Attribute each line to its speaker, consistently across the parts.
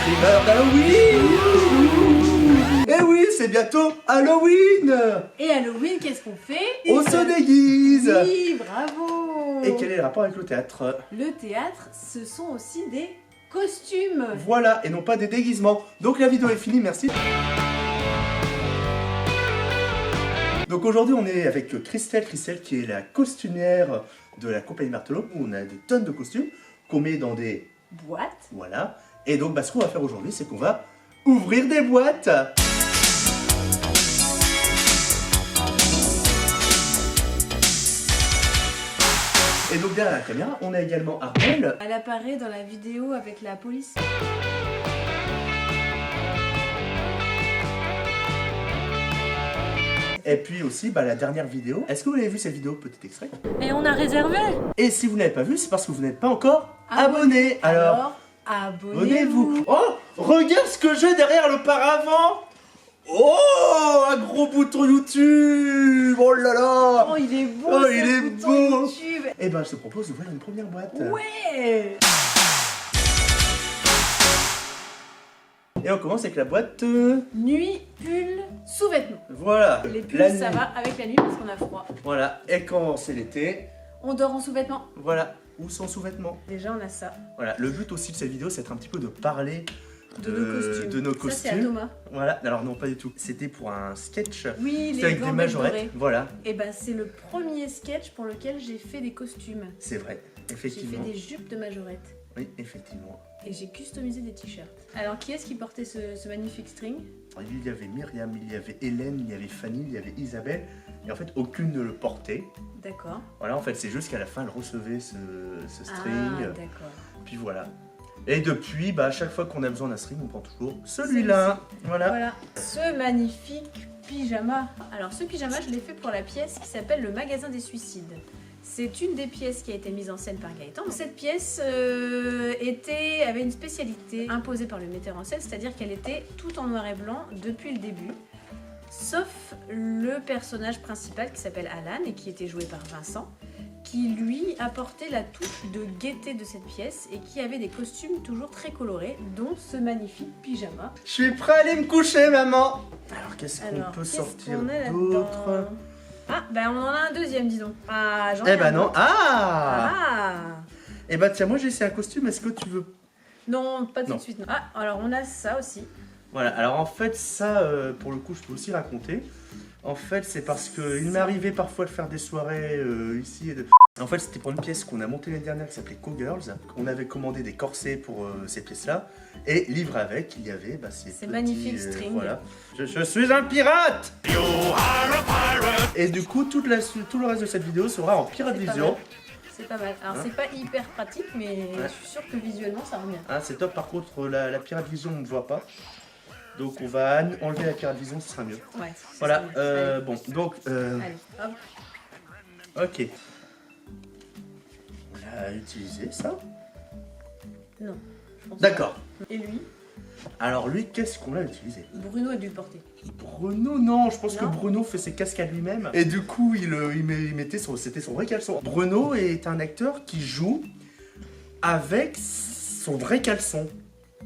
Speaker 1: primeurs d'Halloween. Et oui, c'est bientôt Halloween.
Speaker 2: Et Halloween, qu'est-ce qu'on fait?
Speaker 1: On se déguise.
Speaker 2: Oui, bravo.
Speaker 1: Et quel est le rapport avec le théâtre?
Speaker 2: Le théâtre, ce sont aussi des costumes.
Speaker 1: Voilà, et non pas des déguisements. Donc la vidéo est finie, merci. Donc aujourd'hui on est avec Christelle qui est la costumière de la compagnie Martelot. On a des tonnes de costumes qu'on met dans des
Speaker 2: boîtes.
Speaker 1: Voilà. Et donc ce qu'on va faire aujourd'hui, c'est qu'on va ouvrir des boîtes. Et donc derrière la caméra, on a également Armelle.
Speaker 2: Elle apparaît dans la vidéo avec la police.
Speaker 1: Et puis aussi la dernière vidéo. Est-ce que vous avez vu cette vidéo, petit extrait?
Speaker 2: Et on a réservé.
Speaker 1: Et si vous n'avez pas vu, c'est parce que vous n'êtes pas encore abonné. Alors abonnez-vous. Oh, regarde ce que j'ai derrière le paravent. Oh, un gros bouton YouTube. Oh là là.
Speaker 2: Oh, il est beau.
Speaker 1: Oh, il est beau.
Speaker 2: YouTube.
Speaker 1: Et ben, je te propose d'ouvrir une première boîte.
Speaker 2: Ouais.
Speaker 1: Et on commence avec la boîte
Speaker 2: nuit, pull, sous-vêtements.
Speaker 1: Voilà.
Speaker 2: Les pulls, ça va avec la nuit parce qu'on a froid.
Speaker 1: Voilà. Et quand c'est l'été,
Speaker 2: on dort en sous-vêtements.
Speaker 1: Voilà. Ou sans sous-vêtements.
Speaker 2: Déjà, on a ça.
Speaker 1: Voilà. Le but aussi de cette vidéo, c'est d'être un petit peu de parler de nos costumes.
Speaker 2: Ça, c'est à Thomas.
Speaker 1: Voilà. Alors non, pas du tout. C'était pour un sketch.
Speaker 2: Oui, les
Speaker 1: avec des majorettes.
Speaker 2: dorées.
Speaker 1: Voilà.
Speaker 2: Et ben, c'est le premier sketch pour lequel j'ai fait des costumes.
Speaker 1: C'est vrai. Effectivement.
Speaker 2: J'ai fait des jupes de majorettes.
Speaker 1: Oui, effectivement.
Speaker 2: Et j'ai customisé des t-shirts. Alors, qui est-ce qui portait ce magnifique string?
Speaker 1: Il y avait Myriam, il y avait Hélène, il y avait Fanny, il y avait Isabelle. Et en fait, aucune ne le portait.
Speaker 2: D'accord.
Speaker 1: Voilà, en fait, c'est juste qu'à la fin, elle recevait ce string.
Speaker 2: Ah, d'accord.
Speaker 1: Puis voilà. Et depuis, à chaque fois qu'on a besoin d'un string, on prend toujours celui-là. Voilà.
Speaker 2: Voilà. Ce magnifique pyjama. Alors, ce pyjama, je l'ai fait pour la pièce qui s'appelle Le Magasin des Suicides. C'est une des pièces qui a été mise en scène par Gaëtan. Cette pièce avait une spécialité imposée par le metteur en scène, c'est-à-dire qu'elle était tout en noir et blanc depuis le début, sauf le personnage principal qui s'appelle Alan et qui était joué par Vincent, qui lui apportait la touche de gaieté de cette pièce et qui avait des costumes toujours très colorés, dont ce magnifique pyjama.
Speaker 1: Je suis prêt à aller me coucher, maman. Alors, qu'est-ce qu'on peut sortir d'autre?
Speaker 2: Ah, on en a un deuxième, dis donc. Ah, j'en
Speaker 1: ai non. Ah. Eh tiens, moi j'ai essayé un costume, est-ce que tu veux?
Speaker 2: Non, pas tout de suite. Non. Ah, alors on a ça aussi.
Speaker 1: Voilà, alors en fait, ça, pour le coup, je peux aussi raconter. En fait, c'est parce qu'il m'est arrivé parfois de faire des soirées ici. En fait, c'était pour une pièce qu'on a montée l'année dernière qui s'appelait Co-Girls. On avait commandé des corsets pour ces pièces-là. Et livré avec, il y avait ces
Speaker 2: magnifiques strings.
Speaker 1: Voilà. Je suis un pirate! You are a pirate! Et du coup, tout le reste de cette vidéo sera en Pirate Vision.
Speaker 2: C'est pas mal. Alors, c'est pas hyper pratique, mais je suis sûre que visuellement, ça rend bien.
Speaker 1: C'est top. Par contre, la Pirate Vision, on ne voit pas. Donc on va enlever la Pirate Vision, ce sera mieux.
Speaker 2: Ouais.
Speaker 1: Voilà, bon, donc...
Speaker 2: Allez, hop.
Speaker 1: Ok. On l'a utilisé, ça?
Speaker 2: Non.
Speaker 1: D'accord.
Speaker 2: Et lui?
Speaker 1: Alors lui, qu'est-ce qu'on l'a utilisé?
Speaker 2: Bruno a dû le porter.
Speaker 1: Bruno, non, je pense que Bruno fait ses cascades lui-même. Et du coup, il mettait c'était son vrai caleçon. Bruno est un acteur qui joue avec son vrai caleçon.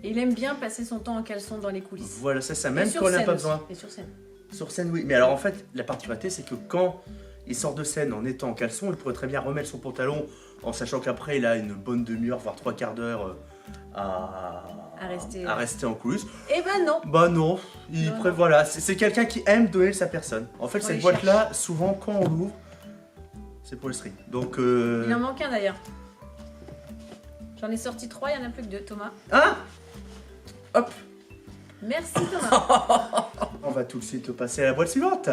Speaker 2: Et il aime bien passer son temps en caleçon dans les coulisses.
Speaker 1: Voilà, ça même quand on n'a pas besoin.
Speaker 2: Et sur scène.
Speaker 1: Sur scène, oui. Mais alors en fait, la particularité, c'est que quand il sort de scène en étant en caleçon, il pourrait très bien remettre son pantalon en sachant qu'après, il a une bonne demi-heure, voire 3/4 d'heure à rester en coulisses.
Speaker 2: Eh ben non.
Speaker 1: Non. Voilà, c'est quelqu'un qui aime donner sa personne. En fait, cette boîte-là, souvent, quand on l'ouvre, c'est pour le string. Donc,
Speaker 2: il en manque un d'ailleurs. J'en ai sorti 3, il n'y en a plus que 2, Thomas.
Speaker 1: Ah! Hop!
Speaker 2: Merci Thomas.
Speaker 1: On va tout de suite passer à la boîte suivante.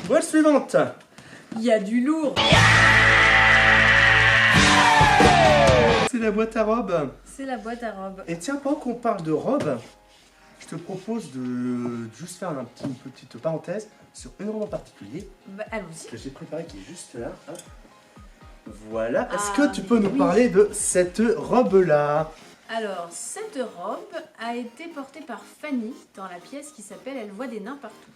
Speaker 1: Boîte suivante.
Speaker 2: Il y a du lourd.
Speaker 1: C'est la boîte à robes.
Speaker 2: C'est la boîte à robes.
Speaker 1: Et tiens, pendant qu'on parle de robes, je te propose de juste faire une petite parenthèse sur une robe en particulier.
Speaker 2: Allons-y.
Speaker 1: Que j'ai préparée, qui est juste là. Hop. Voilà. Est-ce que tu peux nous parler de cette robe-là?
Speaker 2: Alors, cette robe a été portée par Fanny dans la pièce qui s'appelle Elle voit des nains partout,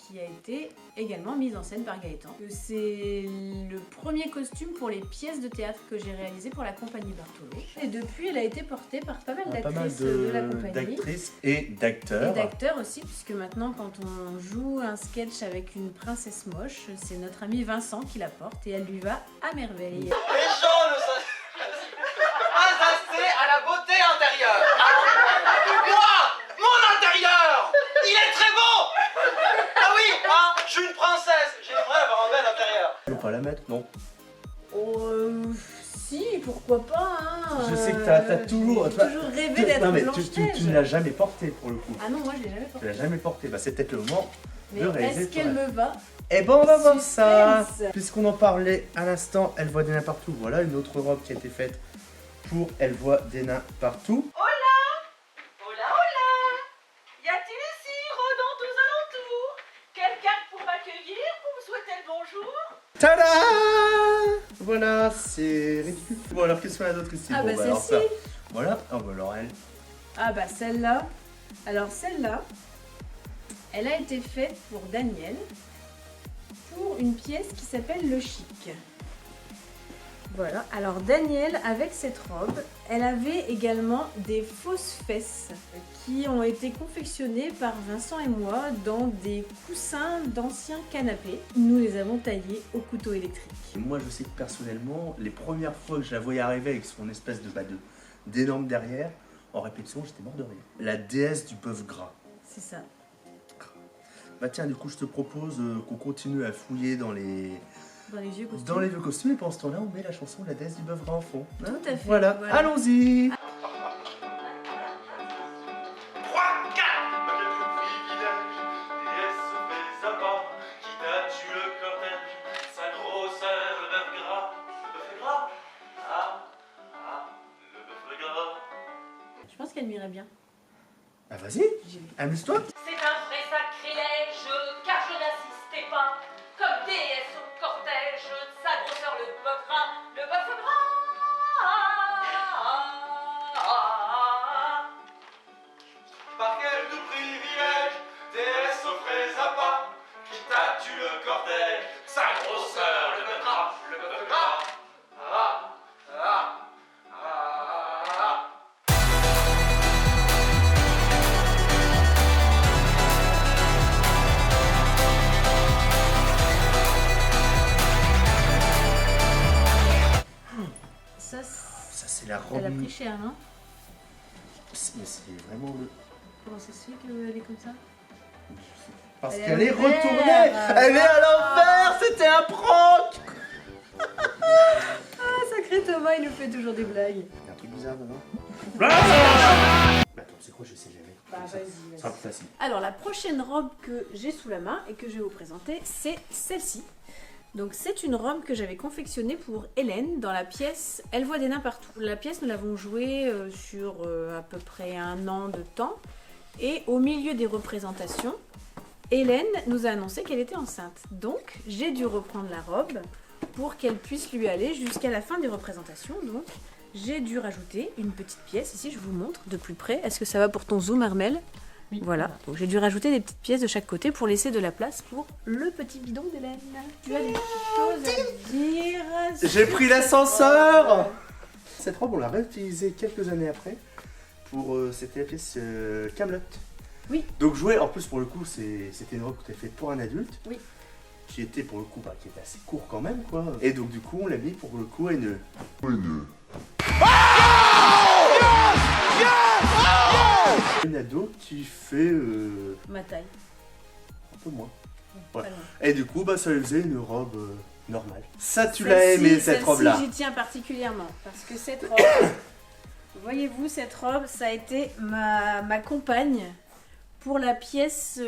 Speaker 2: qui a été également mise en scène par Gaëtan. C'est le premier costume pour les pièces de théâtre que j'ai réalisé pour la compagnie Bartolo. Et depuis, elle a été portée par pas mal d'actrices de la compagnie.
Speaker 1: D'actrices et d'acteurs.
Speaker 2: Et d'acteurs aussi, puisque maintenant, quand on joue un sketch avec une princesse moche, c'est notre ami Vincent qui la porte et elle lui va à merveille.
Speaker 3: Les gens ne sont pas assez à la beauté intérieure. Moi, mon intérieur, il est très beau. Ah oui, hein, je suis une princesse. J'aimerais avoir un bel intérieur.
Speaker 1: Tu veux pas la mettre, non?
Speaker 2: Si, pourquoi pas, hein.
Speaker 1: Je sais que t'as toujours...
Speaker 2: J'ai toujours rêvé d'être
Speaker 1: Non mais
Speaker 2: Blanche-Neige.
Speaker 1: tu ne l'as jamais portée pour le coup.
Speaker 2: Ah non, moi je l'ai jamais
Speaker 1: Tu
Speaker 2: portée.
Speaker 1: l'as jamais portée. Bah c'est peut-être le moment
Speaker 2: Mais
Speaker 1: de réaliser.
Speaker 2: est-ce qu'elle me va?
Speaker 1: Eh ben on va voir ça.
Speaker 2: Suspense.
Speaker 1: Puisqu'on en parlait à l'instant, Elle voit des nains partout. Voilà une autre robe qui a été faite pour Elle voit des nains partout.
Speaker 4: Hola, hola! Y a-t-il ici, rôdant aux alentours, quelqu'un pour m'accueillir, pour me souhaiter le bonjour?
Speaker 1: Tada! Voilà, c'est ridicule. Bon alors qu'est-ce qu'on a d'autre ici?
Speaker 2: Ah
Speaker 1: Bon,
Speaker 2: bah
Speaker 1: alors,
Speaker 2: celle-ci.
Speaker 1: ça. Voilà, ah bah alors elle.
Speaker 2: Ah bah celle-là. Alors celle-là, elle a été faite pour Daniel, pour une pièce qui s'appelle Le Chic. Voilà, alors Daniel, avec cette robe, elle avait également des fausses fesses qui ont été confectionnées par Vincent et moi dans des coussins d'anciens canapés. Nous les avons taillés au couteau électrique.
Speaker 1: Et moi je sais que personnellement, les premières fois que je la voyais arriver avec son espèce de d'énorme derrière, en répétition, j'étais mort de rire. La déesse du bœuf gras.
Speaker 2: C'est ça.
Speaker 1: Bah tiens, du coup je te propose qu'on continue à fouiller dans les
Speaker 2: vieux costumes.
Speaker 1: Dans les vieux costumes, et pendant ce temps-là, on met la chanson de la déesse du bœuf gras en fond. Hein?
Speaker 2: Tout à fait.
Speaker 1: Voilà,
Speaker 2: Voilà.
Speaker 1: allons-y.
Speaker 3: 3, 4. Quel privilège, déesse fait sapin, qui t'a tué le cortège, sa grosseur, le bœuf gras. Le bœuf est gras? Le bœuf est gras.
Speaker 2: Je pense qu'elle m'irait bien.
Speaker 1: Bah vas-y, amuse-toi.
Speaker 4: C'est un vrai sacrilège, car je n'assistais pas, comme déesse au cortège, de sa grosseur le bœuf gras, le bœuf gras.
Speaker 3: Par quel doux privilège, déesse au frais appât, qui t'a tué le cortège, sa grosseur, le bœuf gras, le bœuf gras.
Speaker 1: Ça c'est la robe.
Speaker 2: Elle a pris cher, non?
Speaker 1: Mais c'est vraiment le...
Speaker 2: Comment ça se fait qu'elle est comme ça?
Speaker 1: Parce
Speaker 2: Elle
Speaker 1: qu'elle
Speaker 2: est
Speaker 1: est
Speaker 2: à l'envers.
Speaker 1: retournée. Elle est à l'envers. C'était un prank.
Speaker 2: Ah, sacré Thomas, il nous fait toujours des blagues.
Speaker 1: Il y a un truc bizarre dedans. Attends, c'est quoi? Je sais jamais.
Speaker 2: Bah
Speaker 1: Ça
Speaker 2: vas-y,
Speaker 1: sera plus facile.
Speaker 2: Alors la prochaine robe que j'ai sous la main et que je vais vous présenter, c'est celle-ci. Donc c'est une robe que j'avais confectionnée pour Hélène dans la pièce Elle voit des nains partout. La pièce, nous l'avons jouée sur à peu près 1 an de temps. Et au milieu des représentations, Hélène nous a annoncé qu'elle était enceinte. Donc j'ai dû reprendre la robe pour qu'elle puisse lui aller jusqu'à la fin des représentations. Donc j'ai dû rajouter une petite pièce. Ici, je vous montre de plus près. Est-ce que ça va pour ton zoom, Armel?
Speaker 5: Oui.
Speaker 2: Voilà. Donc j'ai dû rajouter des petites pièces de chaque côté pour laisser de la place pour le petit bidon d'Hélène. Tu as des petites choses à dire?
Speaker 1: J'ai pris l'ascenseur. Cette robe, on l'a réutilisée quelques années après pour c'était la pièce Camelot.
Speaker 2: Oui.
Speaker 1: Donc jouer, en plus pour le coup, c'était une robe qui était faite pour un adulte.
Speaker 2: Oui.
Speaker 1: Qui était pour le coup, qui était assez court quand même quoi. Et donc du coup, on l'a mis pour le coup à une. Une ado qui fait
Speaker 2: Ma taille.
Speaker 1: un peu moins.
Speaker 2: Pas
Speaker 1: Ouais.
Speaker 2: loin.
Speaker 1: Et du coup, bah ça lui faisait une robe normale. Ça, tu l'as aimé cette robe-là.
Speaker 2: Celle-ci, j'y tiens particulièrement parce que cette robe, voyez-vous, cette robe, ça a été ma compagne pour la pièce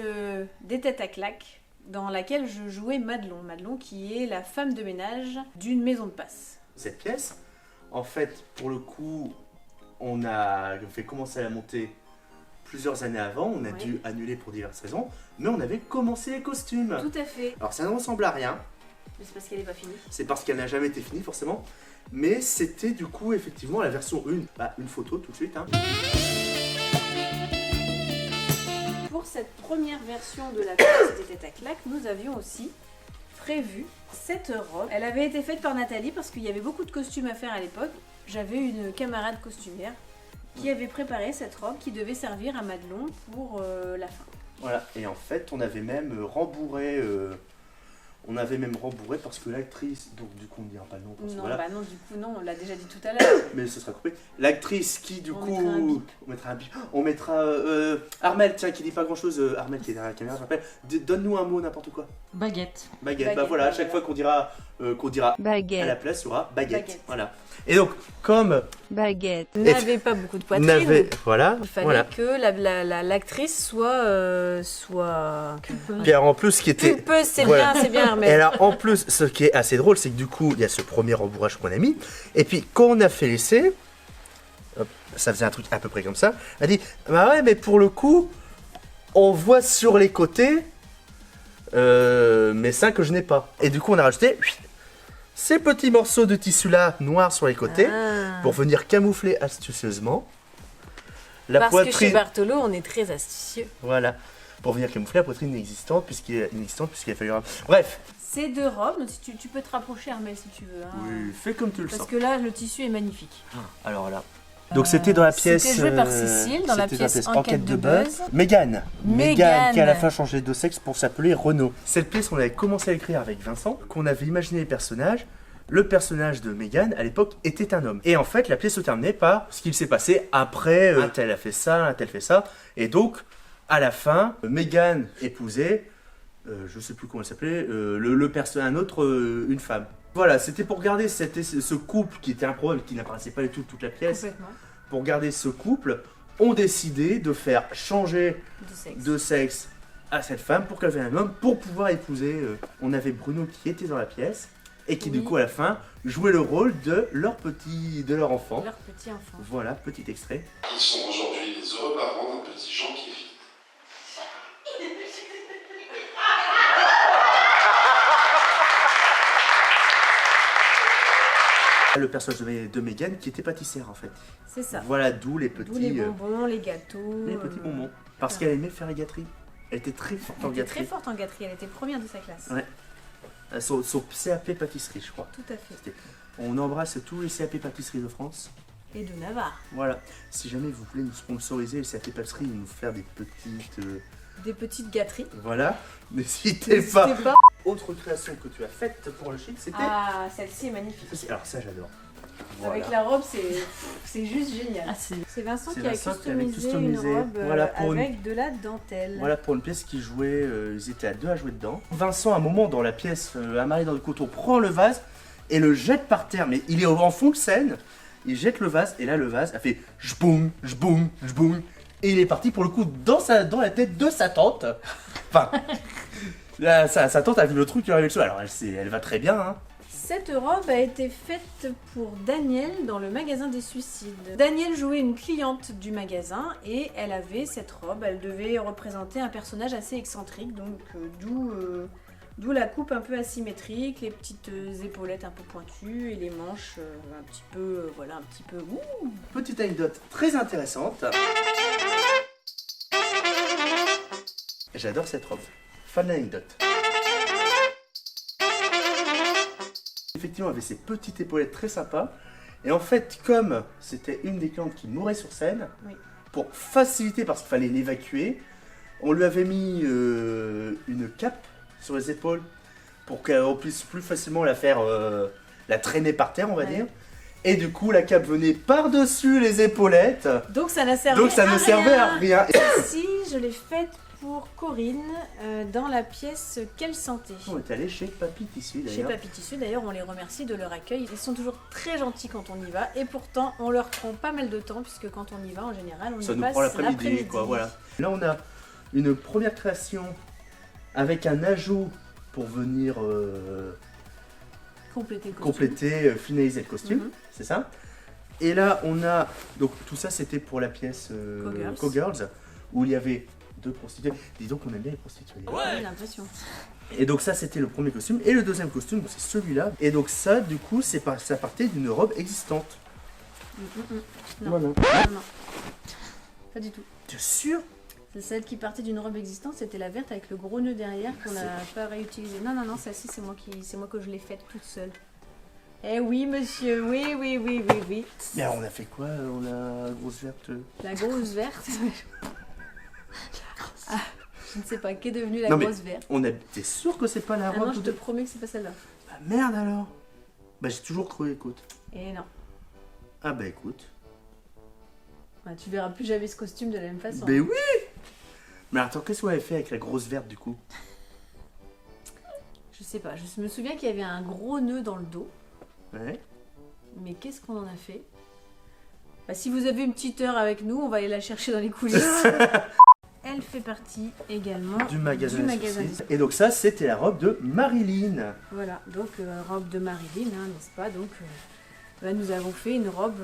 Speaker 2: des têtes à claques dans laquelle je jouais Madelon. Madelon qui est la femme de ménage d'une maison de passe.
Speaker 1: Cette pièce, en fait, pour le coup, on a fait commencer à la monter plusieurs années avant. On a
Speaker 2: Ouais.
Speaker 1: dû annuler pour diverses raisons, mais on avait commencé les costumes.
Speaker 2: Tout à fait.
Speaker 1: Alors ça ne ressemble à rien,
Speaker 2: Mais c'est parce qu'elle n'est pas finie.
Speaker 1: c'est parce qu'elle n'a jamais été finie forcément, mais c'était du coup effectivement la version 1. Bah, une photo tout de suite. Hein.
Speaker 2: Pour cette première version de la pièce des têtes à claques, nous avions aussi prévu cette robe. Elle avait été faite par Nathalie parce qu'il y avait beaucoup de costumes à faire à l'époque. J'avais une camarade costumière qui avait préparé cette robe qui devait servir à Madelon pour la fin.
Speaker 1: Voilà, et en fait, on avait même rembourré parce que l'actrice, donc du coup on ne dira pas le nom. Parce que
Speaker 2: Non,
Speaker 1: voilà.
Speaker 2: bah non, du coup non, on l'a déjà dit tout à l'heure.
Speaker 1: Mais ce sera coupé. L'actrice qui du
Speaker 2: On
Speaker 1: coup...
Speaker 2: mettra un bip.
Speaker 1: On mettra un bip. On mettra Armel, tiens, qui dit pas grand chose. Armel qui est derrière la caméra, je rappelle. Donne-nous un mot, n'importe quoi.
Speaker 5: Baguette.
Speaker 1: Baguette. Bah
Speaker 2: Baguette,
Speaker 1: voilà, à
Speaker 2: bah
Speaker 1: chaque
Speaker 2: voilà.
Speaker 1: fois qu'on dira à
Speaker 5: Baguette.
Speaker 1: la place, il y aura baguette.
Speaker 2: Baguette.
Speaker 1: Voilà. Et donc, comme...
Speaker 5: Baguette.
Speaker 2: N'avait pas beaucoup de poitrine.
Speaker 1: Voilà.
Speaker 2: Il fallait
Speaker 1: Voilà.
Speaker 2: que l'actrice soit
Speaker 1: Puis alors, en plus, ce qui était...
Speaker 2: pulpeuse, c'est
Speaker 1: Voilà.
Speaker 2: bien, c'est bien
Speaker 1: Et
Speaker 2: Armel.
Speaker 1: alors, en plus, ce qui est assez drôle, c'est que du coup, il y a ce premier rembourrage qu'on a mis. Et puis, quand on a fait l'essai, hop, ça faisait un truc à peu près comme ça. Elle a dit, bah ouais, mais pour le coup, on voit sur les côtés mes seins que je n'ai pas. Et du coup, on a rajouté ces petits morceaux de tissu-là, noirs sur les côtés,
Speaker 2: Ah.
Speaker 1: pour venir camoufler astucieusement la
Speaker 2: Parce que chez
Speaker 1: poitrine.
Speaker 2: Bartolo, on est très astucieux.
Speaker 1: Voilà. Pour venir camoufler la poitrine inexistante, puisqu'il a fallu... Bref.
Speaker 2: Ces deux robes, tu peux te rapprocher Armel si tu veux. Hein.
Speaker 1: Oui, fais comme tu le
Speaker 2: Parce
Speaker 1: sens.
Speaker 2: que là, le tissu est magnifique.
Speaker 1: Alors là. Donc c'était dans la pièce.
Speaker 2: C'était joué par Cécile, dans la
Speaker 1: c'était
Speaker 2: pièce Enquête de buzz.
Speaker 1: Mégane.
Speaker 2: Mégane.
Speaker 1: Qui à la fin changé de sexe pour s'appeler Renaud. Cette pièce, on avait commencé à l'écrire avec Vincent, qu'on avait imaginé les personnages. Le personnage de Mégane, à l'époque, était un homme. Et en fait, la pièce se terminait par ce qu'il s'est passé après. Un tel a fait ça, un tel fait ça. Et donc, à la fin, Mégane épousait, je sais plus comment elle s'appelait, une femme. Voilà, c'était pour garder ce couple qui était improbable, qui n'apparaissait pas du tout toute la pièce.
Speaker 2: Complètement.
Speaker 1: Pour garder ce couple, ont décidé de faire changer
Speaker 2: De sexe.
Speaker 1: de sexe à cette femme pour qu'elle devienne un homme, pour pouvoir épouser. On avait Bruno qui était dans la pièce et qui du
Speaker 2: Oui.
Speaker 1: coup à la fin jouait le rôle de leur enfant.
Speaker 2: Leur petit enfant.
Speaker 1: Voilà, petit extrait.
Speaker 6: Ils sont aujourd'hui les heureux parents d'un petit Jean-Pierre.
Speaker 1: Le personnage de Mégane qui était pâtissière en fait.
Speaker 2: C'est ça.
Speaker 1: Voilà d'où les petits,
Speaker 2: D'où les bonbons, les gâteaux.
Speaker 1: les petits bonbons. Parce qu'elle aimait faire les gâteries. Elle était très forte en
Speaker 2: Elle était très
Speaker 1: gâterie.
Speaker 2: forte en gâterie, elle était première de sa classe.
Speaker 1: Ouais. Son CAP pâtisserie, je crois.
Speaker 2: Tout à fait.
Speaker 1: On embrasse tous les CAP pâtisseries de France.
Speaker 2: Et de Navarre.
Speaker 1: Voilà. Si jamais vous voulez nous sponsoriser les CAP pâtisseries et nous faire des
Speaker 2: Des petites gâteries.
Speaker 1: voilà, n'hésitez pas.
Speaker 2: N'hésitez pas.
Speaker 1: Autre création que tu as faite pour le chic, c'était...
Speaker 2: Ah, celle-ci est magnifique.
Speaker 1: Alors ça, j'adore.
Speaker 2: Avec la robe, c'est juste génial.
Speaker 5: Ah, c'est...
Speaker 2: C'est Vincent
Speaker 1: C'est
Speaker 2: qui a
Speaker 1: Vincent qui avait
Speaker 2: customisé une robe
Speaker 1: voilà, pour
Speaker 2: avec de la dentelle.
Speaker 1: Voilà, pour une pièce qui jouait, ils étaient à deux à jouer dedans. Vincent, à un moment dans la pièce, un mari dans le coteau, prend le vase et le jette par terre. Mais il est en fond de scène, il jette le vase et là le vase a fait j'boum, j'boum, j'boum. Et il est parti pour le coup dans la tête de sa tante. Enfin, là, sa tante a vu le truc qui arrivait dessus. Alors elle va très bien, hein.
Speaker 2: Cette robe a été faite pour Daniel dans le magasin des suicides. Daniel jouait une cliente du magasin et elle avait cette robe. Elle devait représenter un personnage assez excentrique, donc d'où la coupe un peu asymétrique, les petites épaulettes un peu pointues et les manches un petit peu, voilà, un petit peu. Ouh.
Speaker 1: Petite anecdote très intéressante. J'adore cette robe. Fin de l'anecdote. Effectivement, elle avait ces petites épaulettes très sympas. Et en fait, comme c'était une des clientes qui mourait sur scène,
Speaker 2: Oui.
Speaker 1: pour faciliter, parce qu'il fallait l'évacuer, on lui avait mis une cape sur les épaules pour qu'on puisse plus facilement la faire la traîner par terre, on va
Speaker 2: Ouais.
Speaker 1: dire. Et du coup, la cape venait par-dessus les épaulettes.
Speaker 2: Donc ça n'a servi
Speaker 1: Donc ça ne servait à rien.
Speaker 2: Si, je l'ai faite pour Corinne dans la pièce Quelle santé.
Speaker 1: On est allé chez Papy Tissu
Speaker 2: Chez
Speaker 1: d'ailleurs.
Speaker 2: Papy Tissu, d'ailleurs, on les remercie de leur accueil. Ils sont toujours très gentils quand on y va, et pourtant, on leur prend pas mal de temps, puisque quand on y va, en général, on
Speaker 1: Ça
Speaker 2: y
Speaker 1: nous
Speaker 2: passe
Speaker 1: prend l'après-midi, quoi, voilà. Là, on a une première création avec un ajout pour venir
Speaker 2: Compléter le costume.
Speaker 1: compléter, finaliser le costume,
Speaker 2: Mhm.
Speaker 1: c'est ça. Et là, on a... Donc, tout ça, c'était pour la pièce
Speaker 2: Cowgirls.
Speaker 1: Cowgirls, où il y avait 2 prostituées. Dis donc, on aime bien les prostituées.
Speaker 2: J'ai l'impression.
Speaker 1: Et donc ça, c'était le premier costume. Et le deuxième costume, c'est celui-là. Et donc ça, du coup, ça partait d'une robe existante.
Speaker 2: Non.
Speaker 1: Voilà.
Speaker 2: Non, non. Pas du tout.
Speaker 1: T'es sûr?
Speaker 2: C'est celle qui partait d'une robe existante, c'était la verte avec le gros nœud derrière qu'on n'a pas réutilisé. Non, celle-ci c'est moi que je l'ai faite toute seule. Eh oui monsieur, oui.
Speaker 1: Mais alors, on a fait quoi? On a la grosse verte.
Speaker 2: La grosse verte. Ah, je ne sais pas, qu'est devenue la
Speaker 1: Non, mais
Speaker 2: grosse verte?
Speaker 1: T'es sûr que c'est pas la
Speaker 2: Ah
Speaker 1: robe
Speaker 2: non, je te promets que c'est pas celle-là.
Speaker 1: Bah merde alors. Bah j'ai toujours cru, écoute.
Speaker 2: Et non.
Speaker 1: Ah bah écoute.
Speaker 2: Bah, tu verras plus jamais ce costume de la même façon.
Speaker 1: Mais oui. Mais attends, qu'est-ce qu'on avait fait avec la grosse verte du coup?
Speaker 2: Je sais pas, je me souviens qu'il y avait un gros nœud dans le dos.
Speaker 1: Ouais.
Speaker 2: Mais qu'est-ce qu'on en a fait? Bah, si vous avez une petite heure avec nous, on va aller la chercher dans les coulisses. Elle fait partie également
Speaker 1: Du magasin.
Speaker 2: magasin.
Speaker 1: Et donc ça, c'était la robe de Marilyn.
Speaker 2: Voilà, donc robe de Marilyn, hein, n'est-ce pas? Donc là, nous avons fait une robe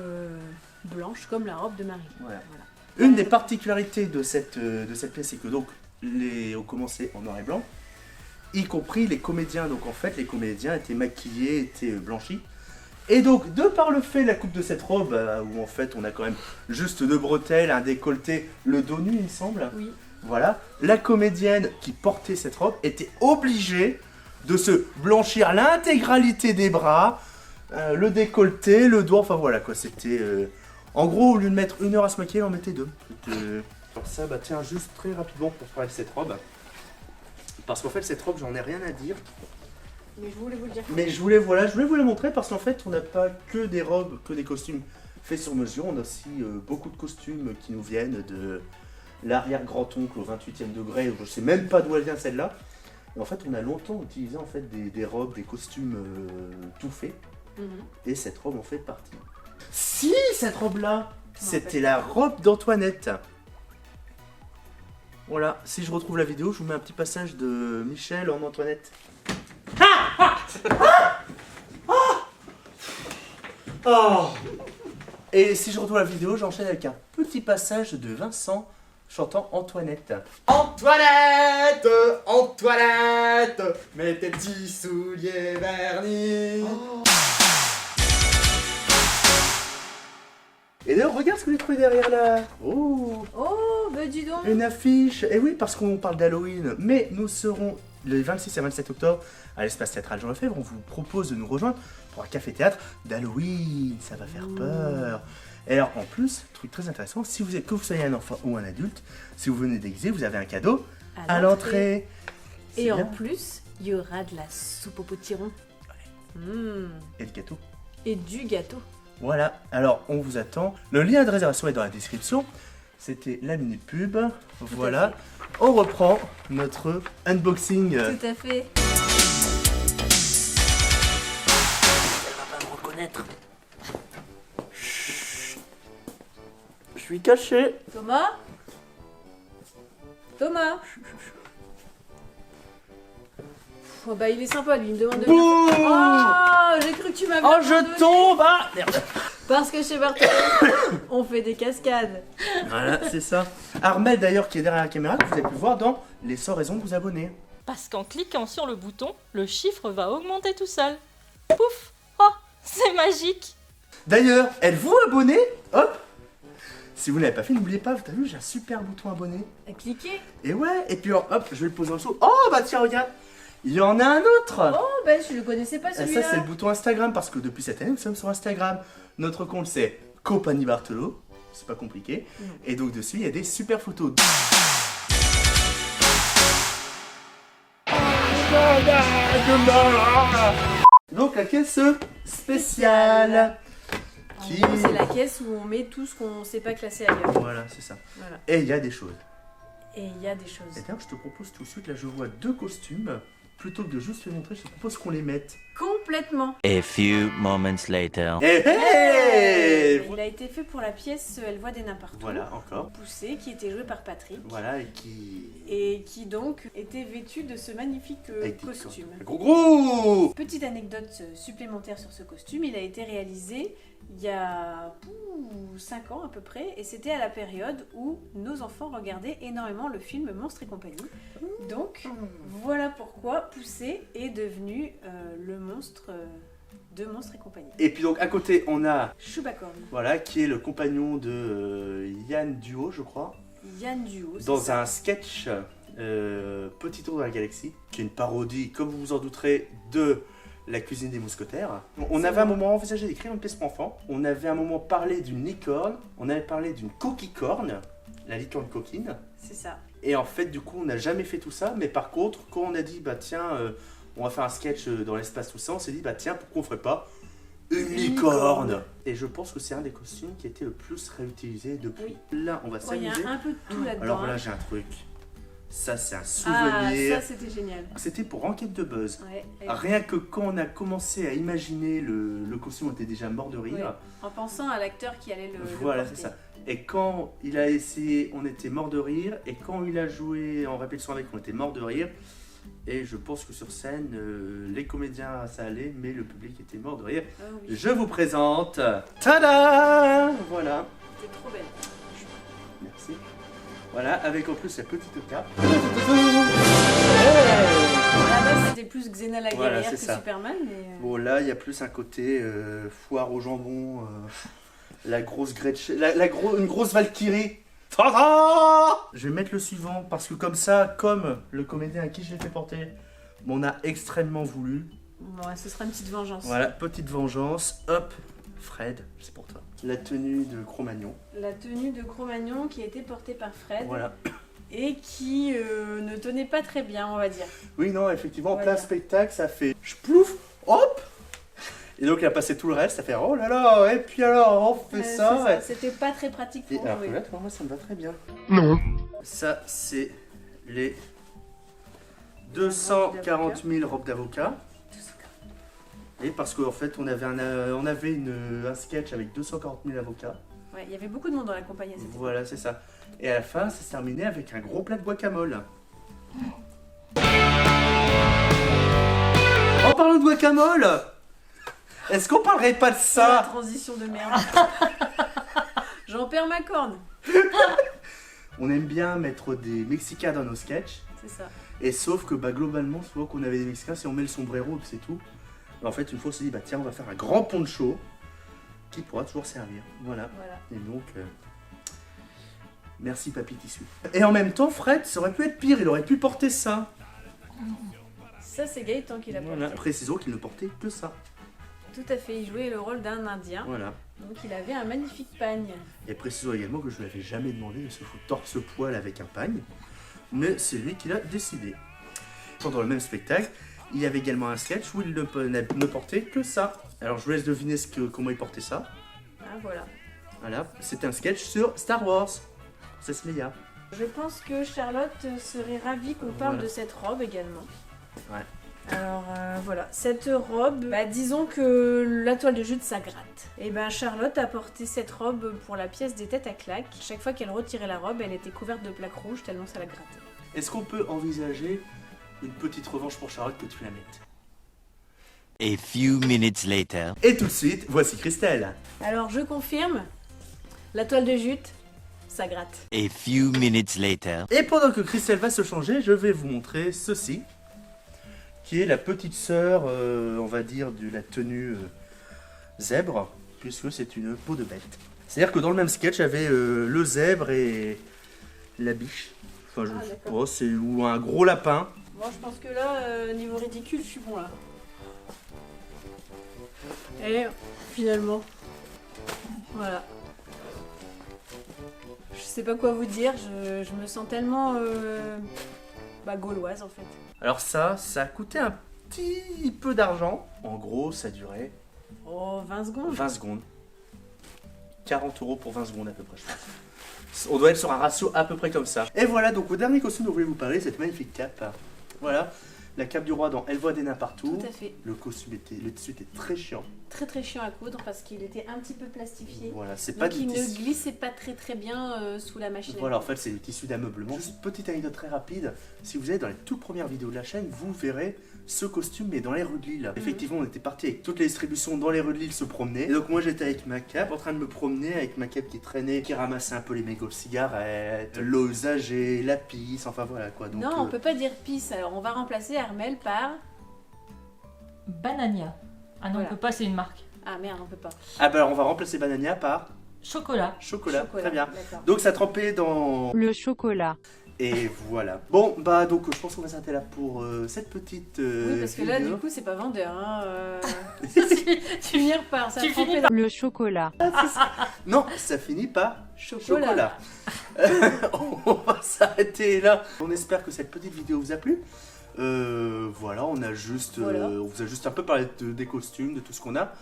Speaker 2: blanche comme la robe de Marilyn.
Speaker 1: Voilà.
Speaker 2: Voilà.
Speaker 1: Une des particularités de cette pièce, c'est que donc on commençait en noir et blanc, y compris les comédiens. Donc en fait, les comédiens étaient maquillés, étaient blanchis. Et donc, de par le fait de la coupe de cette robe, où en fait on a quand même juste deux bretelles, un décolleté, le dos nu il me semble.
Speaker 2: Oui.
Speaker 1: Voilà, la comédienne qui portait cette robe était obligée de se blanchir l'intégralité des bras, le décolleté, le dos, enfin voilà quoi, c'était... En gros, au lieu de mettre 1 heure à se maquiller, on en mettait 2. Alors ça, bah tiens, juste très rapidement pour parler de cette robe. Parce qu'en fait, cette robe, j'en ai rien à dire.
Speaker 2: Mais je voulais vous le dire.
Speaker 1: Mais je voulais vous la montrer parce qu'en fait, on n'a pas que des robes, que des costumes faits sur mesure. On a aussi beaucoup de costumes qui nous viennent de l'arrière-grand-oncle au 28e degré. Je sais même pas d'où elle vient celle-là. Et en fait, on a longtemps utilisé en fait des robes, des costumes tout faits. Et cette robe en fait partie. Si, cette robe-là, c'était la robe d'Antoinette. Voilà, si je retrouve la vidéo, je vous mets un petit passage de Michel en Antoinette. Oh. Et si je retrouve la vidéo, j'enchaîne avec un petit passage de Vincent chantant Antoinette.
Speaker 3: Antoinette, Antoinette, mets tes petits souliers vernis.
Speaker 1: Et d'ailleurs, regarde ce que j'ai trouvé derrière là. Oh,
Speaker 2: Oh, bah dis donc.
Speaker 1: une affiche. Et oui, parce qu'on parle d'Halloween, mais nous serons le 26 et 27 octobre à l'espace théâtral Jean Lefebvre. On vous propose de nous rejoindre pour un café-théâtre d'Halloween. Ça va faire peur. Et alors, en plus, truc très intéressant, si vous êtes, que vous soyez un enfant ou un adulte, si vous venez déguisé, vous avez un cadeau à l'entrée.
Speaker 2: Et
Speaker 1: C'est
Speaker 2: en
Speaker 1: bien.
Speaker 2: plus, il y aura de la soupe au potiron.
Speaker 1: Et le gâteau.
Speaker 2: Et du gâteau.
Speaker 1: Voilà, alors on vous attend. Le lien de réservation est dans la description. C'était la minute pub. Voilà, on reprend notre unboxing.
Speaker 2: Tout à fait.
Speaker 1: Elle va pas me reconnaître. Je suis caché.
Speaker 2: Thomas Thomas Oh bah il est sympa lui, il me demande de...
Speaker 1: Bouh
Speaker 2: Oh, j'ai cru que tu m'avais
Speaker 1: Oh,
Speaker 2: abandonné.
Speaker 1: je tombe. Ah, merde.
Speaker 2: Parce que chez Bartholomé, on fait des cascades.
Speaker 1: Voilà, c'est ça. Armel d'ailleurs qui est derrière la caméra, que vous avez pu voir dans les 100 raisons de vous abonner.
Speaker 5: Parce qu'en cliquant sur le bouton, le chiffre va augmenter tout seul. Pouf! Oh, c'est magique!
Speaker 1: D'ailleurs, êtes-vous abonné? Hop. Si vous n'avez pas fait, n'oubliez pas, t'as vu, j'ai un super bouton abonné.
Speaker 2: Cliquez.
Speaker 1: Et ouais, et puis alors, hop, je vais le poser en dessous. Oh bah tiens, regarde, il y en a un autre.
Speaker 2: Oh bah je le connaissais pas
Speaker 1: Et ça,
Speaker 2: celui-là.
Speaker 1: c'est le bouton Instagram, parce que depuis cette année, nous sommes sur Instagram. Notre compte, c'est Compagnie Barthelot, c'est pas compliqué.
Speaker 2: Non.
Speaker 1: Et donc dessus, il y a des super photos. Donc la caisse spéciale.
Speaker 2: En gros, c'est la caisse où on met tout ce qu'on sait pas classer ailleurs.
Speaker 1: Voilà, c'est ça.
Speaker 2: Voilà.
Speaker 1: Et il y a des choses.
Speaker 2: Et il y a des choses.
Speaker 1: Et d'ailleurs, je te propose tout de suite, là je vois 2 costumes. Plutôt que de juste les montrer, je te propose qu'on les mette.
Speaker 2: Complètement.
Speaker 7: A few moments later.
Speaker 1: Hé hé
Speaker 2: Il a été fait pour la pièce Elle voit des nains partout.
Speaker 1: Voilà, encore.
Speaker 2: Poussé, qui était joué par Patrick.
Speaker 1: Voilà, et qui...
Speaker 2: Et qui donc était vêtu de ce magnifique
Speaker 1: Avec des
Speaker 2: costume.
Speaker 1: Gros.
Speaker 2: Petite anecdote supplémentaire sur ce costume, il a été réalisé il y a 5 ans à peu près, et c'était à la période où nos enfants regardaient énormément le film Monstres et compagnie. Donc voilà pourquoi Poussé est devenu le monstre de Monstres et compagnie.
Speaker 1: Et puis donc à côté, on a,
Speaker 2: Chewbacca.
Speaker 1: voilà, qui est le compagnon de Yann Duo, je crois.
Speaker 2: Yann Duo. c'est
Speaker 1: dans
Speaker 2: ça.
Speaker 1: un sketch Petit Tour de la Galaxie, qui est une parodie, comme vous vous en douterez, de La Cuisine des Mousquetaires. On avait un moment envisagé d'écrire une pièce pour enfants, on avait un moment parlé d'une licorne, on avait parlé d'une coquicorne, la licorne coquine.
Speaker 2: C'est ça.
Speaker 1: Et en fait, du coup, on n'a jamais fait tout ça, mais par contre, quand on a dit, bah tiens, on va faire un sketch dans l'espace tout ça, on s'est dit, bah tiens, pourquoi on ferait pas une licorne? Et je pense que c'est un des costumes qui a été le plus réutilisé depuis. Là, on va
Speaker 2: Il y a
Speaker 1: s'amuser.
Speaker 2: un peu de tout là-dedans.
Speaker 1: Alors là,
Speaker 2: hein.
Speaker 1: j'ai un truc. Ça, c'est un
Speaker 2: Ah,
Speaker 1: souvenir.
Speaker 2: ça c'était génial.
Speaker 1: C'était pour Enquête de Buzz.
Speaker 2: Ouais, et
Speaker 1: Rien que quand on a commencé à imaginer le costume, on était déjà mort de rire.
Speaker 2: Ouais. En pensant à l'acteur qui allait le
Speaker 1: Voilà,
Speaker 2: porter.
Speaker 1: c'est ça. Et quand il a essayé, on était mort de rire. Et quand il a joué en répétition avec, on était mort de rire. Et je pense que sur scène, les comédiens, ça allait, mais le public était mort de rire.
Speaker 2: Ah oui,
Speaker 1: Je vous présente... Tada! Voilà.
Speaker 2: c'était trop belle.
Speaker 1: Merci. Voilà, avec en plus la petite cape.
Speaker 2: À la base c'était plus Xena la
Speaker 1: Voilà,
Speaker 2: guerrière
Speaker 1: c'est
Speaker 2: que
Speaker 1: ça.
Speaker 2: Superman, mais...
Speaker 1: Bon, là, il y a plus un côté foire au jambon, la grosse Gretchen, une grosse Valkyrie. Tada! Je vais mettre le suivant parce que comme ça, comme le comédien à qui je l'ai fait porter, on a extrêmement voulu.
Speaker 2: Bon, ce sera une petite vengeance.
Speaker 1: Voilà, petite vengeance. Hop, Fred, c'est pour toi. La tenue de Cro-Magnon.
Speaker 2: La tenue de Cro-Magnon qui a été portée par Fred
Speaker 1: Voilà.
Speaker 2: et qui ne tenait pas très bien, on va dire.
Speaker 1: Oui, non, effectivement, en
Speaker 2: Voilà.
Speaker 1: plein spectacle, ça fait plouf, hop. Et donc, il a passé tout le reste, ça fait oh là là, et puis alors, on fait
Speaker 2: C'est
Speaker 1: ça.
Speaker 2: C'était pas très pratique
Speaker 1: Et
Speaker 2: pour
Speaker 1: alors que
Speaker 2: jouer.
Speaker 1: là, moi, ça me va très bien.
Speaker 6: Non.
Speaker 1: Ça, c'est les 240 000 robes d'avocat. Et parce qu'en fait, on avait un sketch avec 240 000 avocats.
Speaker 2: Ouais, il y avait beaucoup de monde dans la compagnie à cette époque.
Speaker 1: Voilà, c'est ça. Et à la fin, ça s'est terminé avec un gros plat de guacamole. En parlant de guacamole, est-ce qu'on parlerait pas de
Speaker 2: La
Speaker 1: ça?
Speaker 2: transition de merde. J'en perds ma corne.
Speaker 1: On aime bien mettre des Mexicains dans nos sketchs.
Speaker 2: C'est ça.
Speaker 1: Et sauf que bah, globalement, souvent qu'on avait des Mexicains, si on met le sombrero, c'est tout. En fait, une fois, on s'est dit, bah tiens, on va faire un grand poncho qui pourra toujours servir. Voilà.
Speaker 2: Voilà.
Speaker 1: Et donc, merci Papy Tissu. Et en même temps, Fred, ça aurait pu être pire, il aurait pu porter ça.
Speaker 2: Ça, c'est Gaëtan qui l'a porté.
Speaker 1: Voilà. Précisons qu'il ne portait que ça.
Speaker 2: Tout à fait, il jouait le rôle d'un Indien.
Speaker 1: Voilà.
Speaker 2: Donc il avait un magnifique pagne.
Speaker 1: Et précisons également que je ne lui avais jamais demandé de se foutre torse-poil avec un pagne. Mais c'est lui qui l'a décidé. Pendant le même spectacle, il y avait également un sketch où il ne portait que ça. Alors je vous laisse deviner comment il portait ça.
Speaker 2: Ah, voilà.
Speaker 1: Voilà, c'était un sketch sur Star Wars. C'est Leia.
Speaker 2: Je pense que Charlotte serait ravie qu'on parle
Speaker 1: Voilà.
Speaker 2: de cette robe également.
Speaker 1: Ouais.
Speaker 2: Alors voilà, cette robe, disons que la toile de jute ça gratte. Et ben Charlotte a porté cette robe pour la pièce des têtes à claques. Chaque fois qu'elle retirait la robe, elle était couverte de plaques rouges tellement ça la grattait.
Speaker 1: Est-ce qu'on peut envisager une petite revanche pour Charlotte que tu la mettes?
Speaker 7: A few minutes later.
Speaker 1: Et tout de suite, voici Christelle.
Speaker 2: Alors je confirme, la toile de jute, ça gratte.
Speaker 7: A few minutes later.
Speaker 1: Et pendant que Christelle va se changer, je vais vous montrer ceci, qui est la petite sœur, on va dire, de la tenue zèbre, puisque c'est une peau de bête. C'est-à-dire que dans le même sketch, il y avait le zèbre et la biche. Enfin,
Speaker 2: Ah, d'accord.
Speaker 1: ou un gros lapin.
Speaker 2: Bon, je pense que là, niveau ridicule, je suis bon là. Et finalement, voilà. Je sais pas quoi vous dire, je me sens tellement gauloise en fait.
Speaker 1: Alors ça a coûté un petit peu d'argent. En gros, ça durait
Speaker 2: Oh, 20 secondes.
Speaker 1: 20 secondes. 40 € pour 20 secondes à peu près, je pense. On doit être sur un ratio à peu près comme ça. Et voilà, donc au dernier costume dont je voulais vous parler, cette magnifique cape. Voilà, la cape du roi dans Elle voit des nains partout.
Speaker 2: Tout à fait.
Speaker 1: Le tissu était très chiant.
Speaker 2: Très très chiant à coudre parce qu'il était un petit peu plastifié.
Speaker 1: Voilà, c'est pas
Speaker 2: Donc
Speaker 1: du
Speaker 2: il ne
Speaker 1: tissu.
Speaker 2: glissait pas très bien sous la machine. à
Speaker 1: Voilà, en
Speaker 2: coudre.
Speaker 1: fait, c'est du tissu d'ameublement. Juste petite anecdote très rapide. Si vous allez dans les toutes premières vidéos de la chaîne, vous verrez ce costume, mais dans les rues de Lille. Effectivement, on était parti avec toutes les distributions dans les rues de Lille se promener. Et donc, moi, j'étais avec ma cape, en train de me promener, avec ma cape qui traînait, qui ramassait un peu les mégots de cigarettes, l'eau usagée, la pisse, enfin voilà quoi. Donc,
Speaker 2: Non, on peut pas dire pisse. Alors on va remplacer Armel par.
Speaker 5: Banania. Ah non,
Speaker 2: Voilà.
Speaker 5: on peut pas, c'est une marque.
Speaker 2: Ah merde, on peut pas.
Speaker 1: Ah bah alors, on va remplacer Banania par
Speaker 5: Chocolat.
Speaker 1: Chocolat, très bien.
Speaker 2: D'accord.
Speaker 1: Donc ça trempait dans...
Speaker 8: Le chocolat.
Speaker 1: Et voilà. Bon, bah donc je pense qu'on va s'arrêter là pour cette petite
Speaker 2: Oui, parce que là,
Speaker 1: vidéo.
Speaker 2: du coup, c'est pas vendeur. Hein, tu m'y repars, ça
Speaker 5: Tu
Speaker 2: trempé
Speaker 5: finis
Speaker 2: dans
Speaker 8: Le chocolat.
Speaker 1: Non, ça finit par
Speaker 2: chocolat.
Speaker 1: chocolat. On va s'arrêter là. On espère que cette petite vidéo vous a plu. Voilà, on a juste,
Speaker 2: Voilà.
Speaker 1: on vous a juste un peu parlé des costumes, de tout ce qu'on a.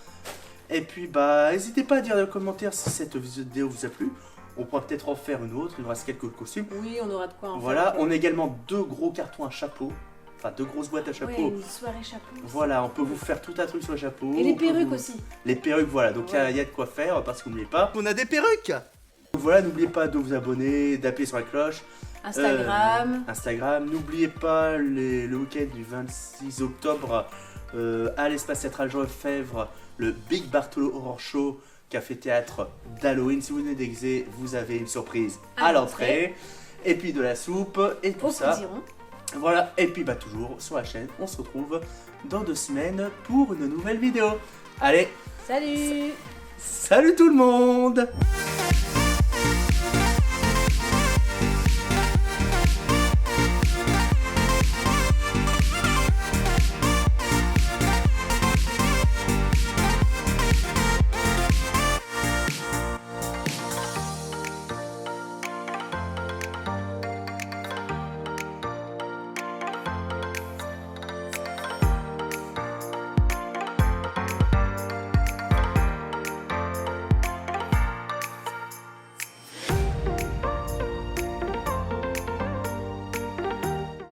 Speaker 1: Et puis bah, n'hésitez pas à dire dans les commentaires si cette vidéo vous a plu. On pourra peut-être en faire une autre. Il nous reste quelques costumes.
Speaker 2: Oui, on aura de quoi en
Speaker 1: Voilà,
Speaker 2: faire.
Speaker 1: on a également 2 gros cartons à chapeau. Enfin, 2 grosses boîtes à
Speaker 2: Ouais,
Speaker 1: chapeau.
Speaker 2: une soirée chapeau.
Speaker 1: Voilà, on peut vous faire tout un truc sur le chapeau.
Speaker 2: Et les
Speaker 1: On peut
Speaker 2: perruques
Speaker 1: vous-
Speaker 2: aussi.
Speaker 1: Les perruques, voilà, donc il
Speaker 2: Ouais.
Speaker 1: y a de quoi faire, parce qu'oubliez pas, on a des perruques. Donc voilà, n'oubliez pas de vous abonner, d'appuyer sur la cloche. Instagram, n'oubliez pas le week-end du 26 octobre à l'espace théâtral Jean Lefebvre, le Big Bartolo Horror Show, café théâtre d'Halloween. Si vous venez d'Exé, vous avez une surprise à l'entrée. Et puis de la soupe et tout
Speaker 2: Au
Speaker 1: ça.
Speaker 2: Foudiron.
Speaker 1: Voilà, et puis bah toujours sur la chaîne, on se retrouve dans 2 semaines pour une nouvelle vidéo. Allez,
Speaker 2: Salut.
Speaker 1: salut tout le monde!